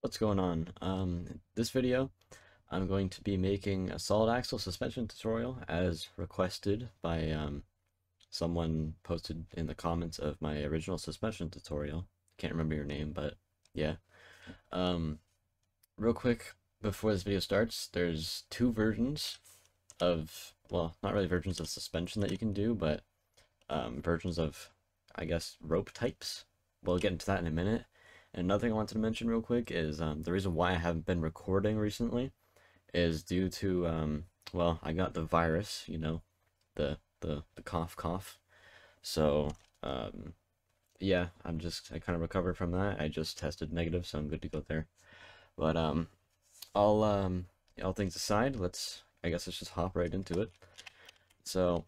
What's going on? This video, I'm going to be making a solid axle suspension tutorial as requested by someone posted in the comments of my original suspension tutorial. Can't remember your name, but yeah. Um, Real quick, before this video starts, there's two versions of, well, not really versions of suspension that you can do, but versions of, I guess, rope types. We'll get into that in a minute. And another thing I wanted to mention real quick is the reason why I haven't been recording recently is due to, well, I got the virus, you know, the cough cough. So, yeah, I kind of recovered from that. I just tested negative, so I'm good to go there. But, all things aside, I guess let's just hop right into it. So,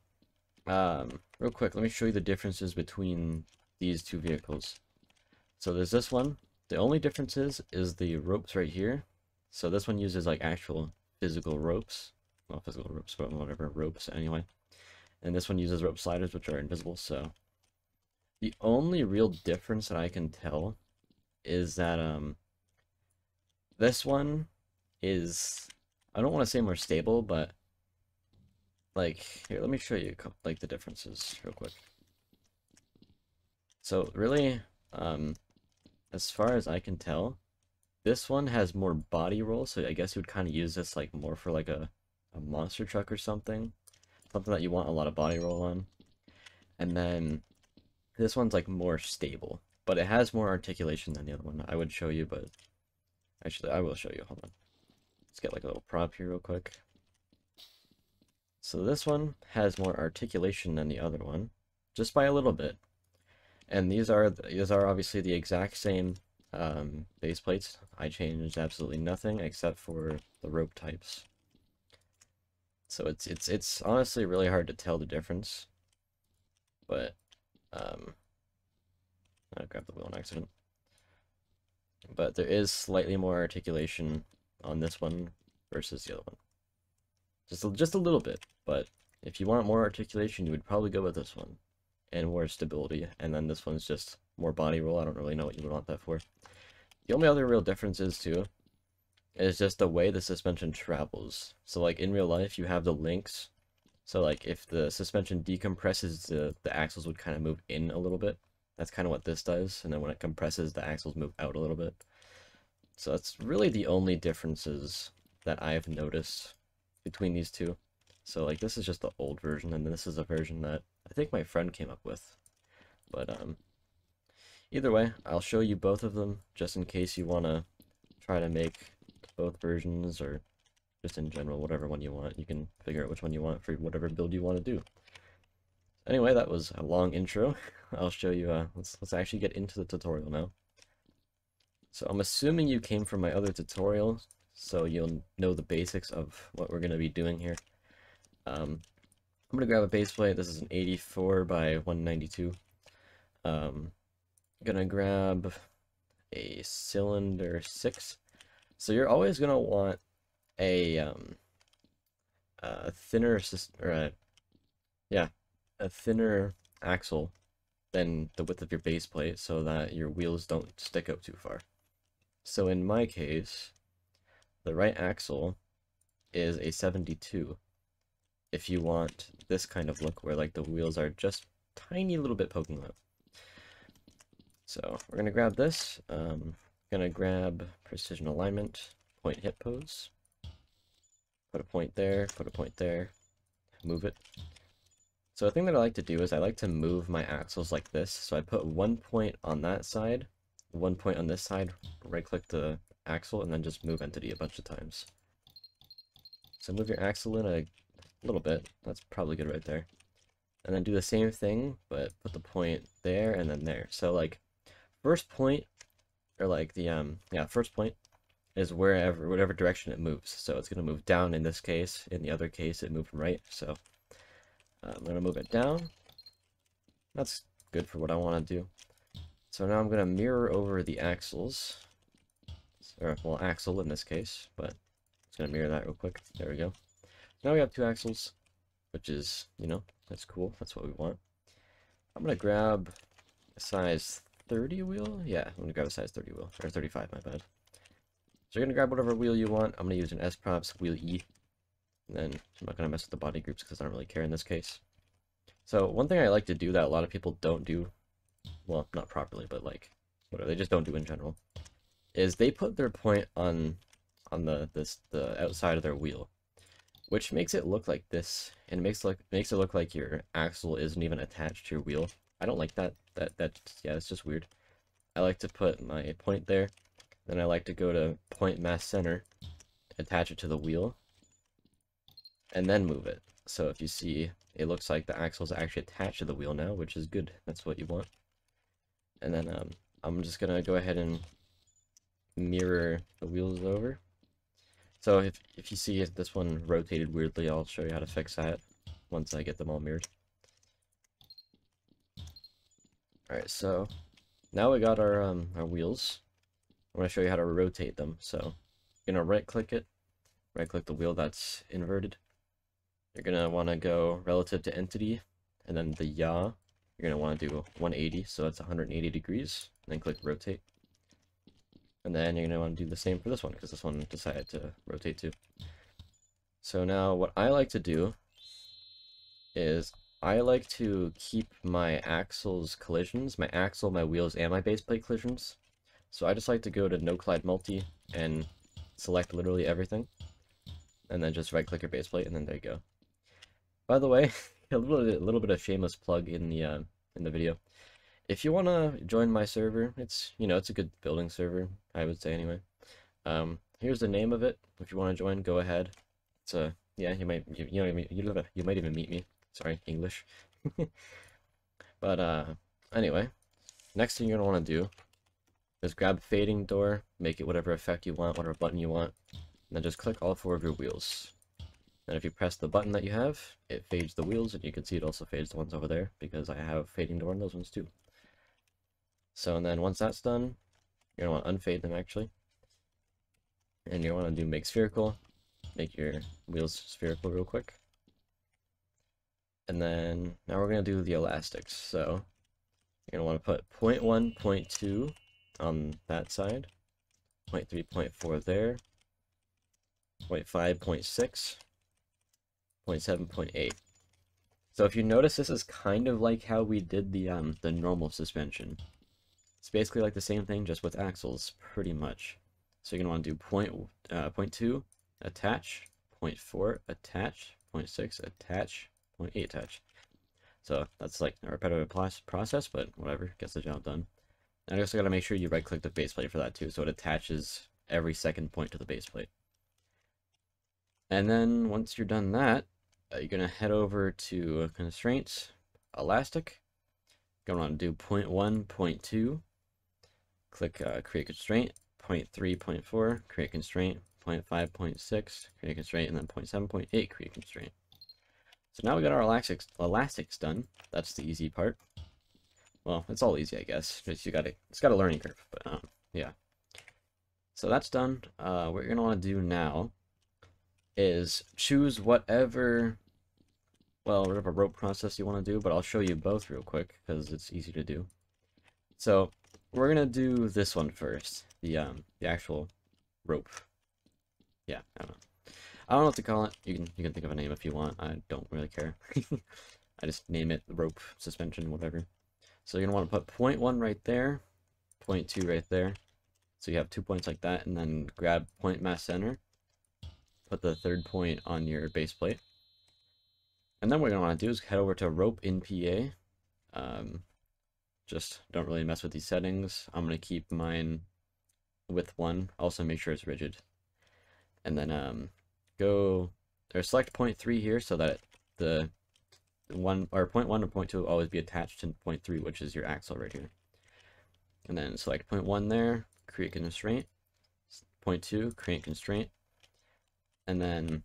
real quick, let me show you the differences between these two vehicles. So there's this one. The only difference is the ropes right here. So this one uses like actual physical ropes. Well, physical ropes, but whatever, ropes anyway. And this one uses rope sliders, which are invisible. So the only real difference that I can tell is that this one is, I don't want to say more stable, but like here, let me show you like the differences real quick. So really, as far as I can tell, this one has more body roll, so I guess you would kind of use this like more for like a monster truck or something. Something that you want a lot of body roll on. And then this one's like more stable, but it has more articulation than the other one. I would show you, but actually I will show you. Hold on. Let's get like a little prop here real quick. So this one has more articulation than the other one, just by a little bit. And these are obviously the exact same base plates. I changed absolutely nothing except for the rope types. So it's honestly really hard to tell the difference. But I grabbed the wheel on accident. But there is slightly more articulation on this one versus the other one. Just a little bit, but if you want more articulation, you would probably go with this one. And more stability, and then this one's just more body roll. I don't really know what you would want that for. The only other real difference is just the way the suspension travels. So like in real life, you have the links. So like if the suspension decompresses, the axles would kind of move in a little bit. That's kind of what this does. And then when it compresses, the axles move out a little bit. So that's really the only differences that I've noticed between these two. So like this is just the old version, and this is a version that I think my friend came up with. But either way, I'll show you both of them just in case you want to try to make both versions, or just in general, whatever one you want. You can figure out which one you want for whatever build you want to do. Anyway, that was a long intro. I'll show you, let's actually get into the tutorial now. So I'm assuming you came from my other tutorial, so you'll know the basics of what we're going to be doing here. I'm going to grab a base plate. This is an 84 by 192. Gonna grab a cylinder 6. So you're always gonna want a thinner a thinner axle than the width of your base plate, so that your wheels don't stick out too far. So in my case, the right axle is a 72. If you want this kind of look where like the wheels are just tiny little bit poking out. So we're gonna grab this. Gonna grab precision alignment, point hip pose. Put a point there, put a point there, move it. So the thing that I like to do is I like to move my axles like this. So I put one point on that side, one point on this side, right click the axle, and then just move entity a bunch of times. So move your axle in a little bit. That's probably good right there. And then do the same thing, but put the point there and then there. So like first point, or like the first point is whatever direction it moves. So it's gonna move down in this case. In the other case, it moved right. So I'm gonna move it down. That's good for what I want to do. So now I'm gonna mirror over the axles, or well, axle in this case, but it's gonna mirror that real quick. There we go. Now we have two axles, which is, you know, that's cool. That's what we want. I'm gonna grab a size 30 wheel. Yeah, I'm gonna grab a size 30 wheel, or 35, my bad. So you're gonna grab whatever wheel you want. I'm gonna use an S props, wheel E. And then I'm not gonna mess with the body groups because I don't really care in this case. So one thing I like to do that a lot of people don't do, well, not properly, but like whatever, they just don't do in general, is they put their point on the outside of their wheel, which makes it look like this, and makes it look like your axle isn't even attached to your wheel. I don't like that. Yeah, it's just weird. I like to put my point there, then I like to go to point mass center, attach it to the wheel, and then move it. So if you see, it looks like the axle is actually attached to the wheel now, which is good. That's what you want. And then I'm just gonna go ahead and mirror the wheels over. So if you see this one rotated weirdly, I'll show you how to fix that once I get them all mirrored. Alright, so now we got our wheels. I'm going to show you how to rotate them. So you're going to right click it, right click the wheel that's inverted. You're going to want to go relative to entity, and then the yaw, you're going to want to do 180, so that's 180 degrees, and then click rotate. And then you're going to want to do the same for this one, because this one decided to rotate too. So now what I like to do is I like to keep my axle's collisions, my axle, my wheels, and my base plate collisions. So I just like to go to no collide multi and select literally everything. And then just right click your base plate, and then there you go. By the way, a little bit of shameless plug in the video. If you want to join my server, it's a good building server, I would say anyway. Here's the name of it. If you want to join, go ahead. It's yeah, you might even meet me. Sorry, English. But anyway, next thing you're gonna want to do is grab fading door, make it whatever effect you want, whatever button you want, and then just click all 4 of your wheels. And if you press the button that you have, it fades the wheels, and you can see it also fades the ones over there, because I have fading door on those ones too. So, and then once that's done, you're going to want to unfade them actually. And you want to do make spherical, make your wheels spherical real quick. And then, now we're going to do the elastics. So, you're going to want to put 0.1, 0.2 on that side, 0.3, 0.4 there, 0.5, 0.6, 0.7, 0.8. So if you notice, this is kind of like how we did the normal suspension. It's basically like the same thing, just with axles, pretty much. So you're going to want to do 0.2, attach, 0.4, attach, 0.6, attach, 0.8, attach. So that's like a repetitive process, but whatever, gets the job done. And you also got to make sure you right click the base plate for that too, so it attaches every second point to the base plate. And then once you're done that, you're going to head over to constraints, elastic. You're going to want to do 0.1, 0.2, click create constraint, 0.3, 0.4, create constraint, 0.5, 0.6, create constraint, and then 0.7, 0.8, create constraint. So now we got our elastics done. That's the easy part. Well, it's all easy, I guess. It's got a learning curve, but yeah. So that's done. What you're going to want to do now is choose whatever rope process you want to do, but I'll show you both real quick because it's easy to do. So we're gonna do this one first, the actual rope. Yeah, I don't know what to call it. You can think of a name if you want. I don't really care. I just name it rope suspension, whatever. So you're gonna want to put 0.1 right there, 0.2 right there. So you have 2 points like that, and then grab point mass center. Put the 3rd point on your base plate. And then what you're going to want to do is head over to rope in PA. Just don't really mess with these settings. I'm going to keep mine with 1. Also make sure it's rigid. And then go or select 0.3 here so that the 1 or 0.1 or 0.2 will always be attached to 0.3, which is your axle right here. And then select 0.1 there, create constraint. 0.2, create constraint. And then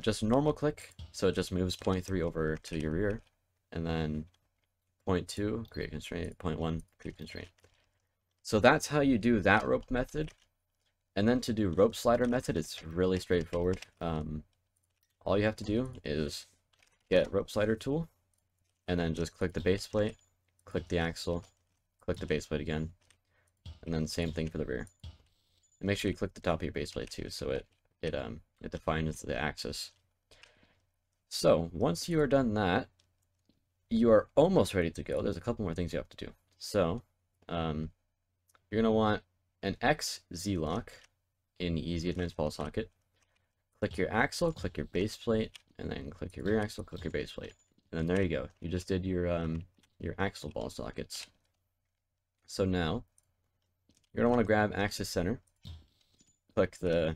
just normal click, so it just moves 0.3 over to your rear, and then 0.2, create constraint, 0.1, create constraint. So that's how you do that rope method. And then to do rope slider method, it's really straightforward. All you have to do is get rope slider tool, and then just click the base plate, click the axle, click the base plate again, and then same thing for the rear. And make sure you click the top of your base plate too, so it defines the axis. So once you are done that, you are almost ready to go. There's a couple more things you have to do. So you're gonna want an X Z lock in the Easy Advanced Ball Socket. Click your axle, click your base plate, and then click your rear axle, click your base plate. And then there you go. You just did your axle ball sockets. So now you're gonna want to grab axis center, click the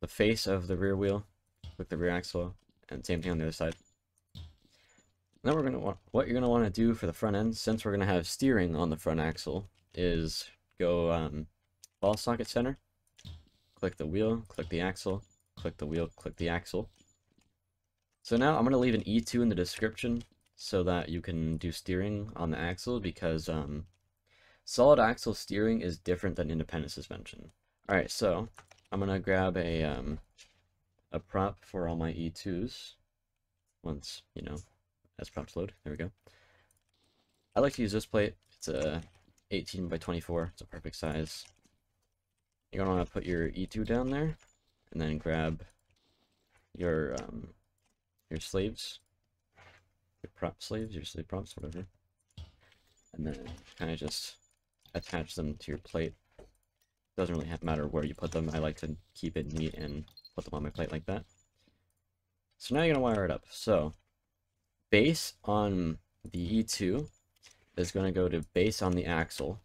face of the rear wheel, click the rear axle, and same thing on the other side. Now what you're gonna want to do for the front end, since we're gonna have steering on the front axle, is go ball socket center, click the wheel, click the axle, click the wheel, click the axle. So now I'm gonna leave an E2 in the description so that you can do steering on the axle, because solid axle steering is different than independent suspension. All right, so I'm gonna grab a prop for all my E2s once, you know, as props load. There we go. I like to use this plate. It's a 18 by 24. It's a perfect size. You're gonna want to put your E2 down there, and then grab your slaves, your prop slaves, your slave props, whatever, and then kind of just attach them to your plate. Doesn't really matter where you put them. I like to keep it neat and put them on my plate like that. So now you're gonna wire it up. So base on the E2 is going to go to base on the axle.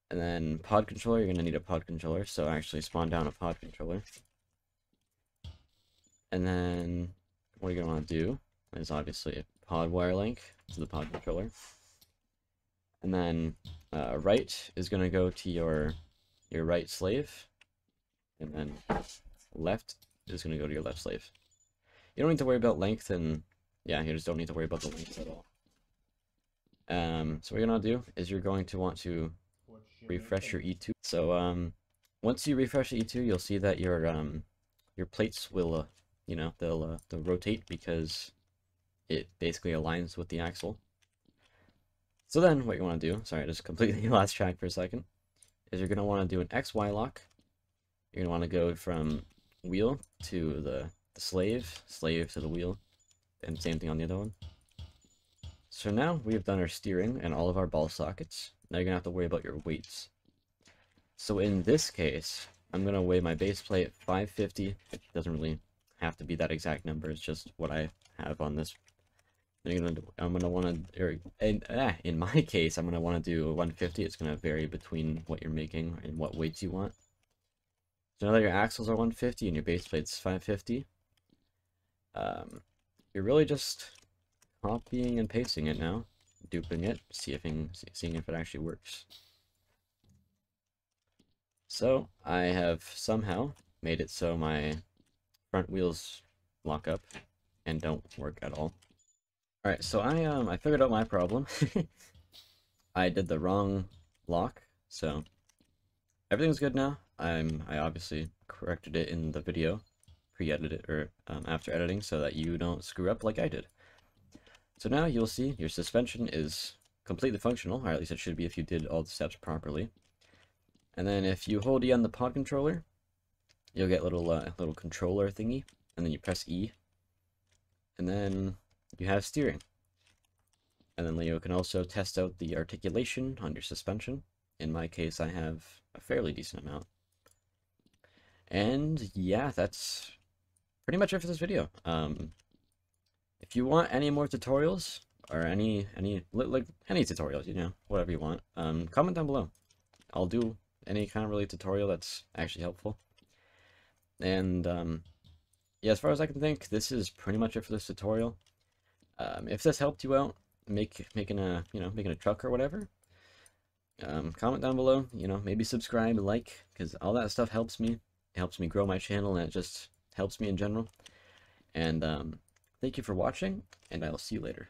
And then pod controller, you're going to need a pod controller. So actually spawn down a pod controller. And then what you're going to want to do is obviously a pod wire link to the pod controller. And then right is going to go to your right slave. And then left is going to go to your left slave. You don't need to worry about length, and yeah, you just don't need to worry about the length at all. So what you're going to do is you're going to want to refresh your E2. So once you refresh the E2, you'll see that your plates will, you know, they'll rotate because it basically aligns with the axle. So then what you want to do, sorry, I just completely lost track for a second, is you're going to want to do an XY lock. You're going to want to go from wheel to the slave to the wheel, and same thing on the other one. So now we have done our steering and all of our ball sockets. Now you're going to have to worry about your weights. So in this case, I'm going to weigh my base plate 550. It doesn't really have to be that exact number. It's just what I have on this. I'm going to want to, in my case, I'm going to want to do 150. It's going to vary between what you're making and what weights you want. So now that your axles are 150 and your base plate's 550, you're really just copying and pasting it now, duping it, seeing if it actually works. So I have somehow made it so my front wheels lock up and don't work at all. All right, so I figured out my problem. I did the wrong lock, so everything's good now. I obviously corrected it in the video, pre-edited or after editing, so that you don't screw up like I did. So now you'll see your suspension is completely functional, or at least it should be if you did all the steps properly. And then if you hold E on the pod controller, you'll get a little controller thingy, and then you press E, and then you have steering. And then you can also test out the articulation on your suspension. In my case, I have a fairly decent amount. And yeah, that's pretty much it for this video. If you want any more tutorials or any tutorials, you know, whatever you want, comment down below. I'll do any kind of related tutorial that's actually helpful. And yeah, as far as I can think, this is pretty much it for this tutorial. If this helped you out, making a truck or whatever, comment down below. You know, maybe subscribe, like, because all that stuff helps me. It helps me grow my channel, and it just helps me in general. And thank you for watching, and I will see you later.